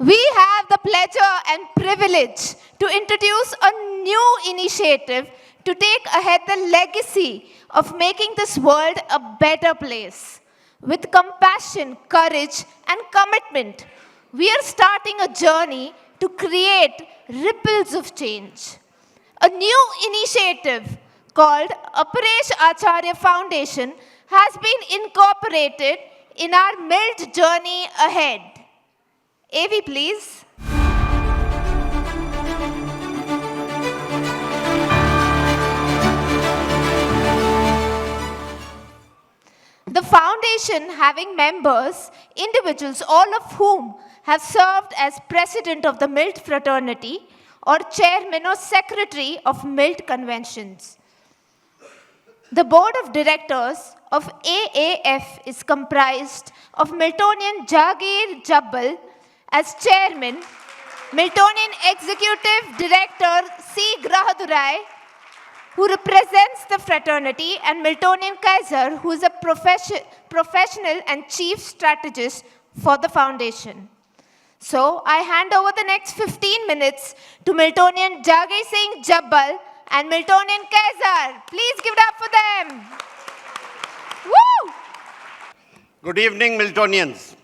We have the pleasure and privilege to introduce a new initiative to take ahead the legacy of making this world a better place. With compassion, courage, and commitment, we are starting a journey to create ripples of change. A new initiative called Aparesh Acharya Foundation has been incorporated in our MILT journey ahead. AV, please. The foundation having members, individuals, all of whom have served as president of the MILT fraternity or chairman or secretary of MILT conventions. The board of directors of AAF is comprised of Miltonian Jagir Jabbal as chairman, Miltonian executive director C. Grahadurai, who represents the fraternity, and Miltonian Kaiser, who is a professional and chief strategist for the foundation. So I hand over the next 15 minutes to Miltonian Jagir Singh Jabbal and Miltonian Kaiser. Please give it up for them. Woo! Good evening, Miltonians.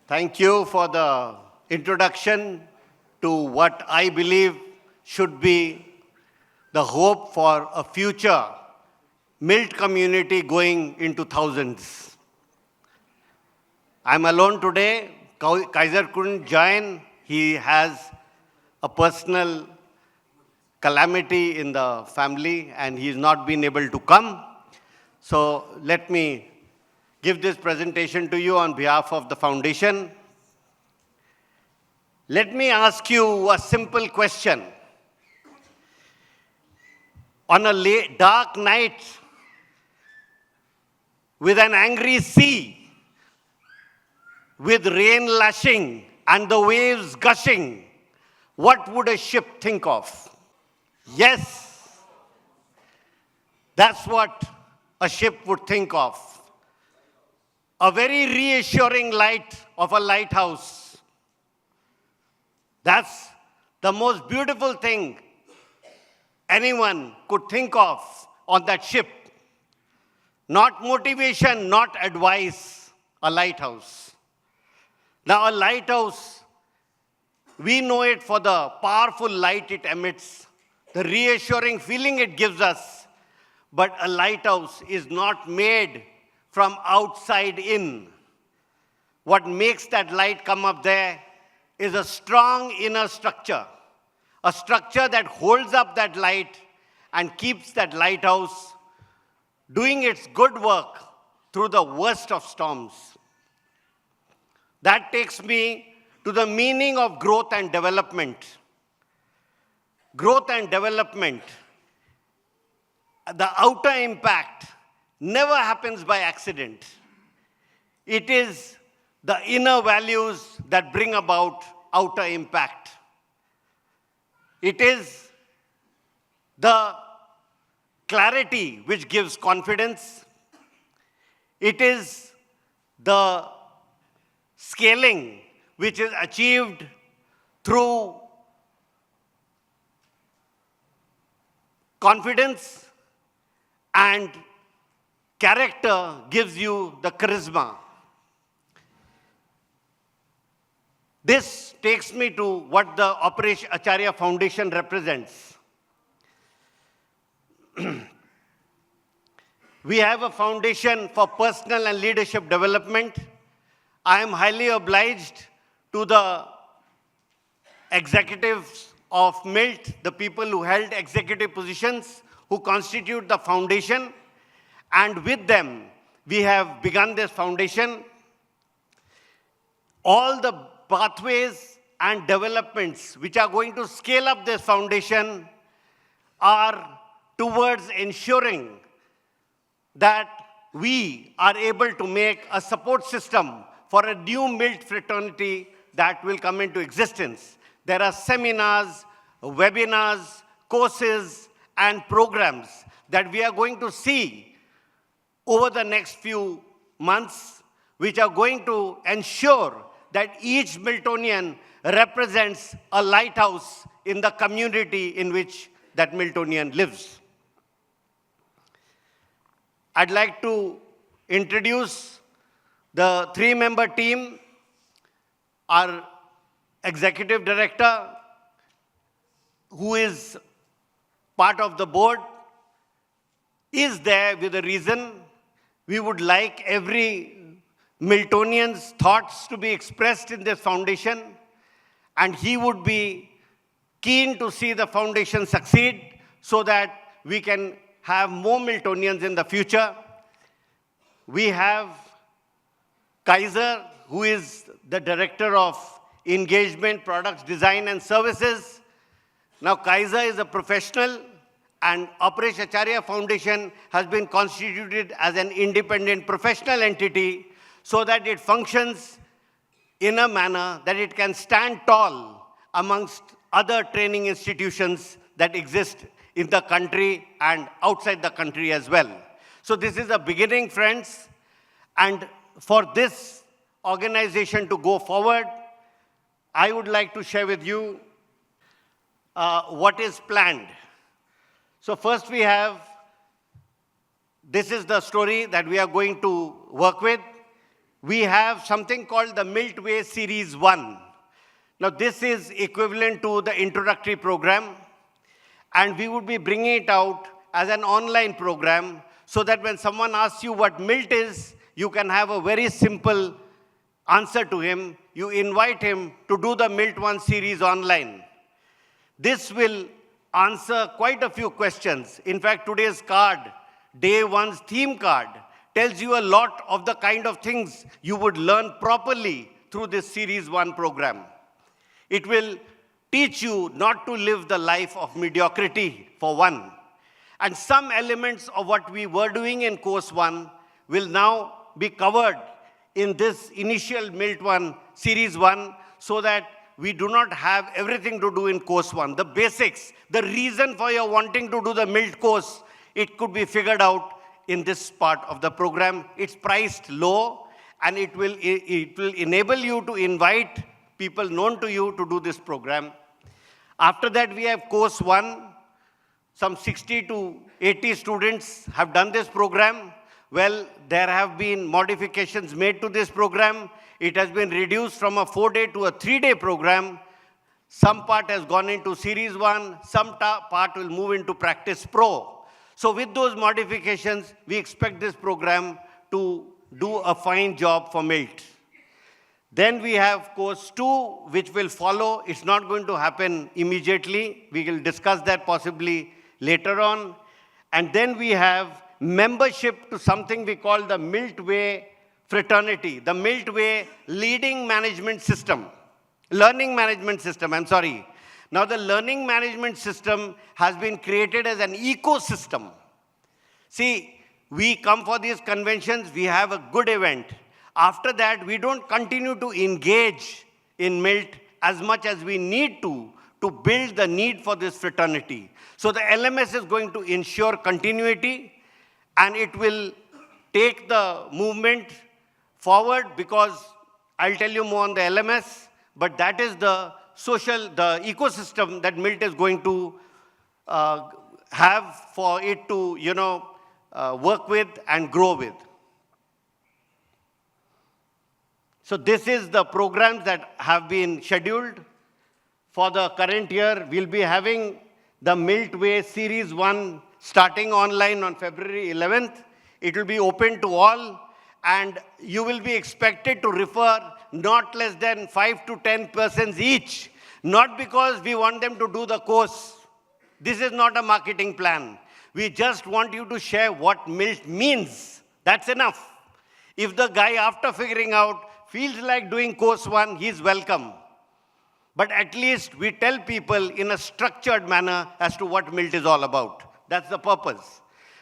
Thank you for the introduction to what I believe should be the hope for a future MILT community going into thousands. I'm alone today. Kaiser couldn't join. He has a personal calamity in the family and he's not been able to come. So let me give this presentation to you on behalf of the foundation. Let me ask you a simple question. On a dark night with an angry sea, with rain lashing and the waves gushing, what would a ship think of? Yes, that's what a ship would think of. A very reassuring light of a lighthouse. That's the most beautiful thing anyone could think of on that ship. Not motivation, not advice, a lighthouse. Now, a lighthouse, we know it for the powerful light it emits, the reassuring feeling it gives us. But a lighthouse is not made from outside in. What makes that light come up there is a strong inner structure, a structure that holds up that light and keeps that lighthouse doing its good work through the worst of storms. That takes me to the meaning of growth and development. Growth and development, the outer impact never happens by accident. It is the inner values that bring about outer impact. It is the clarity which gives confidence. It is the scaling which is achieved through confidence, and character gives you the charisma. This takes me to what the Aparesh Acharya Foundation represents. We have a foundation for personal and leadership development. I am highly obliged to the executives of MILT, the people who held executive positions, who constitute the foundation. And with them, we have begun this foundation. All the pathways and developments which are going to scale up this foundation are towards ensuring that we are able to make a support system for a new MILT fraternity that will come into existence. There are seminars, webinars, courses, and programs that we are going to see over the next few months, which are going to ensure that each Miltonian represents a lighthouse in the community in which that Miltonian lives. I'd like to introduce the three-member team. Our executive director, who is part of the board, is there with a reason. We would like every Miltonian's thoughts to be expressed in this foundation, and he would be keen to see the foundation succeed so that we can have more Miltonians in the future. We have Kaiser, who is the Director of Engagement, Products, Design and Services. Now, Kaiser is a professional, and Aparesh Acharya Foundation has been constituted as an independent professional entity so that it functions in a manner that it can stand tall amongst other training institutions that exist in the country and outside the country as well. So this is a beginning, friends, and for this organization to go forward, I would like to share with you what is planned. So first we have, this is the story that we are going to work with. We have something called the Miltway Series 1. Now this is equivalent to the introductory program, and we would be bringing it out as an online program so that when someone asks you what Milt is, you can have a very simple answer to him. You invite him to do the Milt 1 series online. This will answer quite a few questions. In fact, today's card, Day 1's theme card, tells you a lot of the kind of things you would learn properly through this Series 1 program. It will teach you not to live the life of mediocrity, for one. And some elements of what we were doing in Course 1 will now be covered in this initial Milt 1, Series 1, so that we do not have everything to do in Course 1. The basics, the reason for your wanting to do the Milt course, it could be figured out in this part of the program. It's priced low, and it will enable you to invite people known to you to do this program. After that, we have Course 1. Some 60 to 80 students have done this program. Well, there have been modifications made to this program. It has been reduced from a 4-day to a 3-day program. Some part has gone into Series 1. Some part will move into Practice Pro. So with those modifications, we expect this program to do a fine job for Milt. Then we have Course 2, which will follow. It's not going to happen immediately. We will discuss that possibly later on. And then we have membership to something we call the Miltway fraternity, the Miltway learning management system. Now, the learning management system has been created as an ecosystem. See, we come for these conventions, we have a good event. After that, we don't continue to engage in Milt as much as we need to build the need for this fraternity. So the LMS is going to ensure continuity, and it will take the movement forward, because I'll tell you more on the LMS, but that is the the ecosystem that Milt is going to have for it to, work with and grow with. So this is the programs that have been scheduled for the current year. We'll be having the Miltway Series 1 starting online on February 11th. It will be open to all, and you will be expected to refer not less than 5 to 10 persons each, not because we want them to do the course. This is not a marketing plan. We just want you to share what Milt means. That's enough. If the guy, after figuring out, feels like doing Course 1, he's welcome. But at least we tell people in a structured manner as to what Milt is all about. That's the purpose.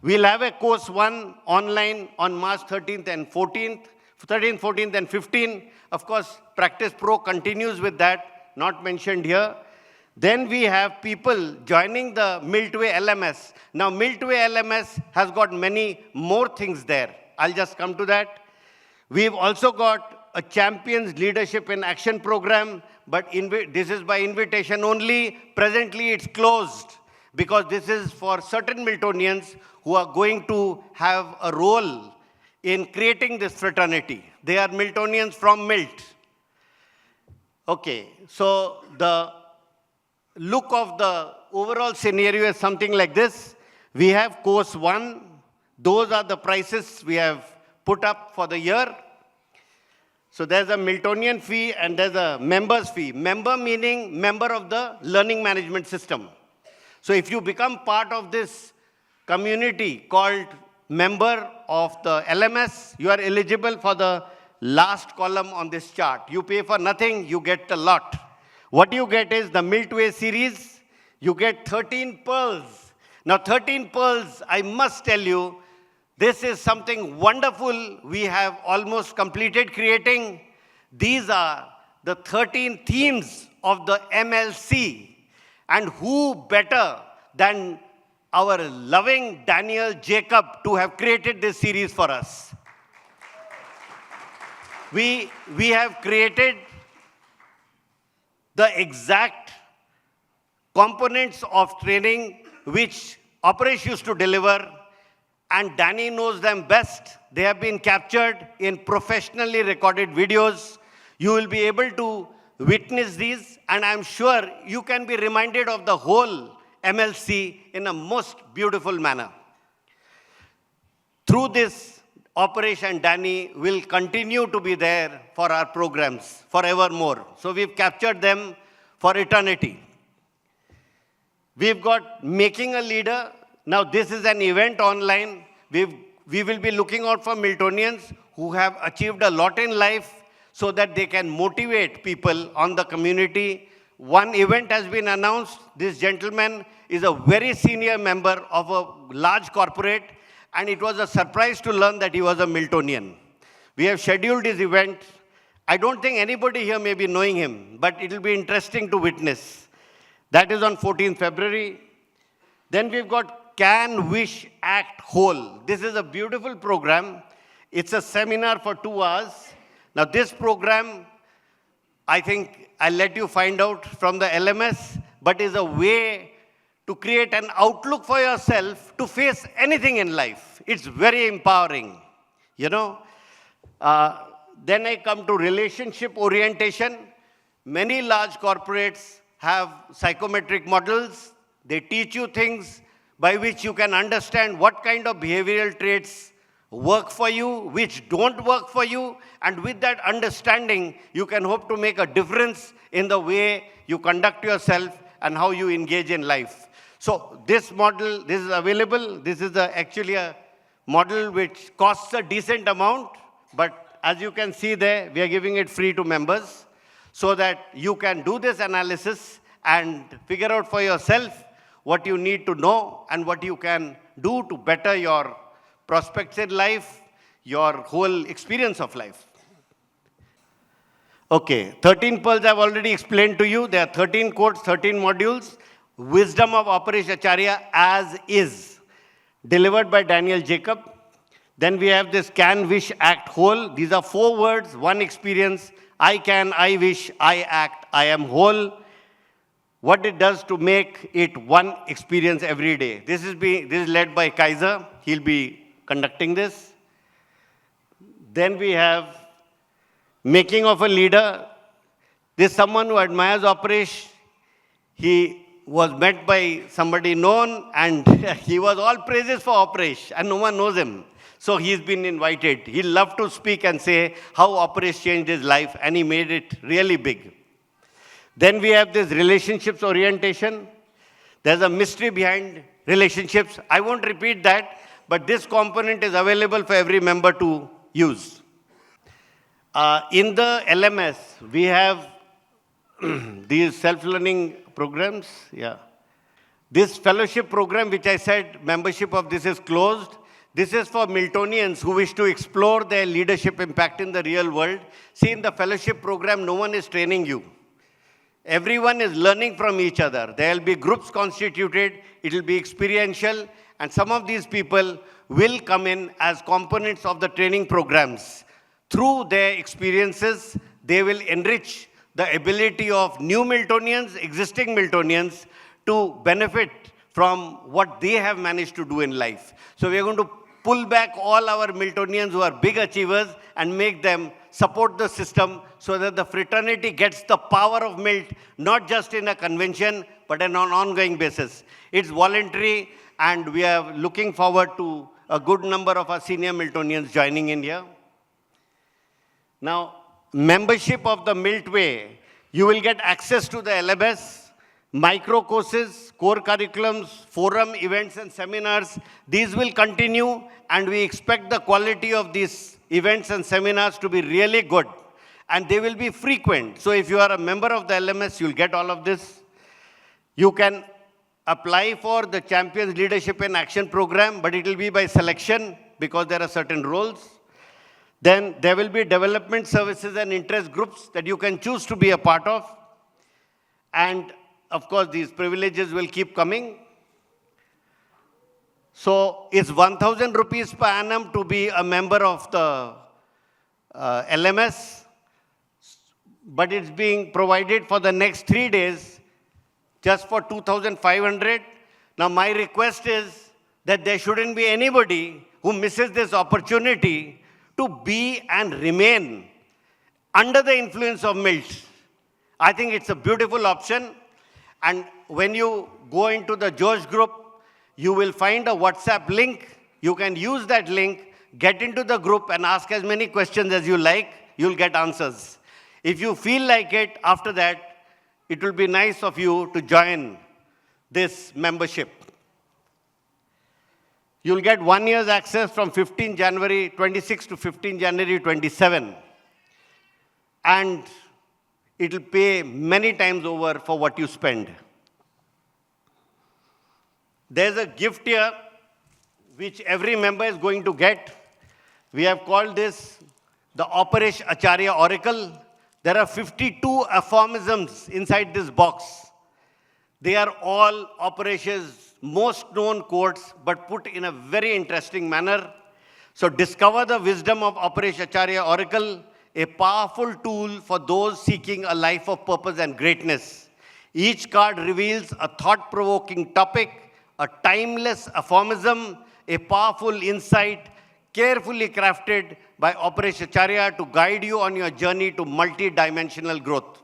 We'll have a Course 1 online on March 13th and 14th, 13th, 14th, and 15th. Of course, Practice Pro continues with that, not mentioned here. Then we have people joining the Miltway LMS. Now, Miltway LMS has got many more things there. I'll just come to that. We've also got a Champions Leadership in Action program, but this is by invitation only. Presently, it's closed because this is for certain Miltonians who are going to have a role in creating this fraternity. They are Miltonians from Milt. Okay, so the look of the overall scenario is something like this. We have course 1. Those are the prices we have put up for the year. So there's a Miltonian fee and there's a member's fee. Member meaning member of the learning management system. So if you become part of this community called member of the LMS, you are eligible for the last column on this chart. You pay for nothing, you get a lot. What you get is the Miltway series. You get 13 pearls. Now 13 pearls, I must tell you, this is something wonderful we have almost completed creating. These are the 13 themes of the MLC. And who better than our loving Daniel Jacob to have created this series for us. We have created the exact components of training which Operash used to deliver, and Danny knows them best. They have been captured in professionally recorded videos. You will be able to witness these, and I'm sure you can be reminded of the whole MLC in a most beautiful manner. Through this, Operash and Danny will continue to be there for our programs forevermore. So we've captured them for eternity. We've got Making a Leader. Now this is an event online. We will be looking out for Miltonians who have achieved a lot in life so that they can motivate people on the community. One event has been announced. This gentleman is a very senior member of a large corporate, and it was a surprise to learn that he was a Miltonian. We have scheduled this event. I don't think anybody here may be knowing him, but it will be interesting to witness. That is on 14th February. Then we've got Can, Wish, Act, Whole. This is a beautiful program. It's a seminar for 2 hours. Now this program, I think I'll let you find out from the LMS, but is a way to create an outlook for yourself to face anything in life. It's very empowering, you know. Then I come to relationship orientation. Many large corporates have psychometric models. They teach you things by which you can understand what kind of behavioral traits work for you, which don't work for you, and with that understanding, you can hope to make a difference in the way you conduct yourself and how you engage in life. So this model, this is available. This is actually a model which costs a decent amount, but as you can see there, we are giving it free to members so that you can do this analysis and figure out for yourself what you need to know and what you can do to better your prospects in life, your whole experience of life. Okay, 13 pearls I've already explained to you. There are 13 quotes, 13 modules. Wisdom of Operash Acharya as is, delivered by Daniel Jacob. Then we have this Can, Wish, Act, Whole. These are 4 words, 1 experience. I can, I wish, I act, I am whole. What it does to make it 1 experience every day. This is led by Kaiser. He'll be conducting this. Then we have Making of a Leader. This is someone who admires Operash. He was met by somebody known, and he was all praises for Operash, and no one knows him. So he's been invited. He'll love to speak and say how Operash changed his life, and he made it really big. Then we have this relationships orientation. There's a mystery behind relationships. I won't repeat that, but this component is available for every member to use. In the LMS, we have these self-learning programs. Yeah. This fellowship program, which I said membership of this is closed. This is for Miltonians who wish to explore their leadership impact in the real world. See, in the fellowship program, no one is training you. Everyone is learning from each other. There will be groups constituted. It will be experiential. And some of these people will come in as components of the training programs. Through their experiences, they will enrich the ability of new Miltonians, existing Miltonians, to benefit from what they have managed to do in life. So we are going to pull back all our Miltonians who are big achievers and make them support the system so that the fraternity gets the power of Milt, not just in a convention, but on an ongoing basis. It's voluntary, and we are looking forward to a good number of our senior Miltonians joining in here. Now, membership of the Milt Way, you will get access to the LMS, micro courses, core curriculums, forum, events and seminars. These will continue, and we expect the quality of these events and seminars to be really good. And they will be frequent. So if you are a member of the LMS, you'll get all of this. You can apply for the Champions Leadership in Action program, but it will be by selection because there are certain roles. Then there will be development services and interest groups that you can choose to be a part of. And of course, these privileges will keep coming. So it's 1,000 rupees per annum to be a member of the LMS, but it's being provided for the next 3 days just for 2,500. Now my request is that there shouldn't be anybody who misses this opportunity to be and remain under the influence of Milt. I think it's a beautiful option. And when you go into the Josh group, you will find a WhatsApp link. You can use that link, get into the group and ask as many questions as you like. You'll get answers. If you feel like it, after that, it will be nice of you to join this membership. You'll get 1 year's access from 15 January 26 to 15 January 27. And it'll pay many times over for what you spend. There's a gift here which every member is going to get. We have called this the Operash Acharya Oracle. There are 52 aphorisms inside this box. They are all Operash's most known quotes, but put in a very interesting manner. So discover the wisdom of Operash Acharya Oracle, a powerful tool for those seeking a life of purpose and greatness. Each card reveals a thought-provoking topic, a timeless aphorism, a powerful insight, carefully crafted by Operash Acharya to guide you on your journey to multi-dimensional growth.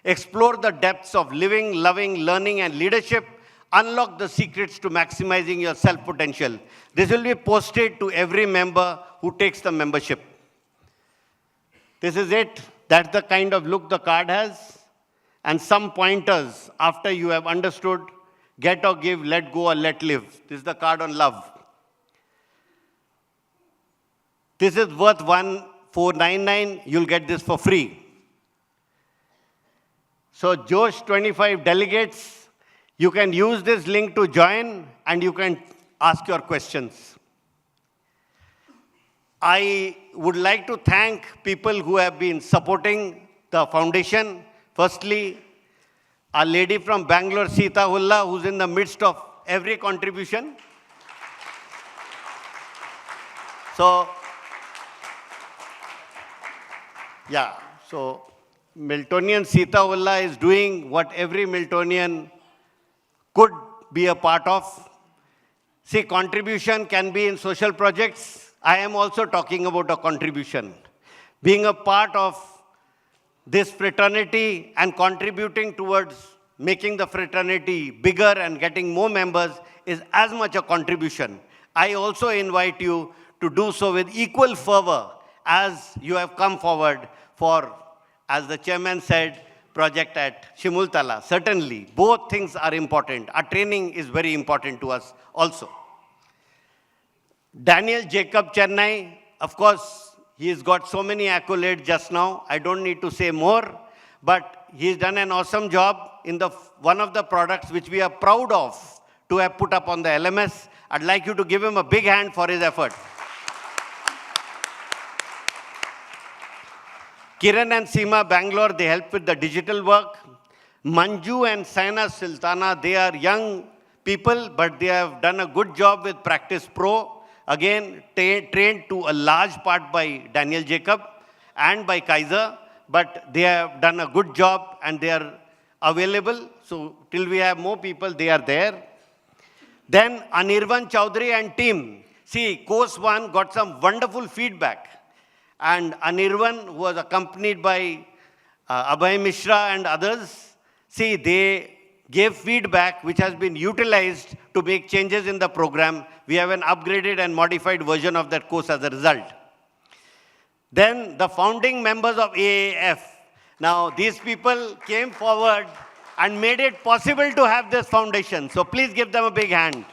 Explore the depths of living, loving, learning, and leadership. Unlock the secrets to maximizing your self-potential. This will be posted to every member who takes the membership. This is it. That's the kind of look the card has. And some pointers after you have understood get or give, let go or let live. This is the card on love. This is worth 1,499. You'll get this for free. So Josh25 delegates, you can use this link to join and you can ask your questions. I would like to thank people who have been supporting the foundation. Firstly, a lady from Bangalore, Sita Hulla, who's in the midst of every contribution. So, yeah, so Miltonian Sita Hulla is doing what every Miltonian could be a part of. See, contribution can be in social projects. I am also talking about a contribution. Being a part of this fraternity and contributing towards making the fraternity bigger and getting more members is as much a contribution. I also invite you to do so with equal fervor as you have come forward for, as the chairman said, project at Shimultala. Certainly, both things are important. Our training is very important to us also. Daniel Jacob Chennai, of course, he's got so many accolades just now. I don't need to say more, but he's done an awesome job in one of the products which we are proud of to have put up on the LMS. I'd like you to give him a big hand for his effort. Kiran and Seema Bangalore, they help with the digital work. Manju and Saina Sultana, they are young people, but they have done a good job with Practice Pro. Again, trained to a large part by Daniel Jacob. and by Kaiser, but they have done a good job and they are available. So till we have more people, they are there. Then Anirban Chowdhury and team. See, course 1 got some wonderful feedback. And Anirban, who was accompanied by Abhay Mishra and others, see, they gave feedback which has been utilized to make changes in the program. We have an upgraded and modified version of that course as a result. Then the founding members of AAF. Now, these people came forward and made it possible to have this foundation. So please give them a big hand.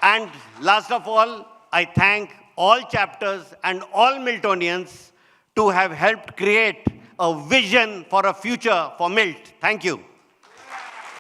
And last of all, I thank all chapters and all Miltonians to have helped create a vision for a future for Milt. Thank you.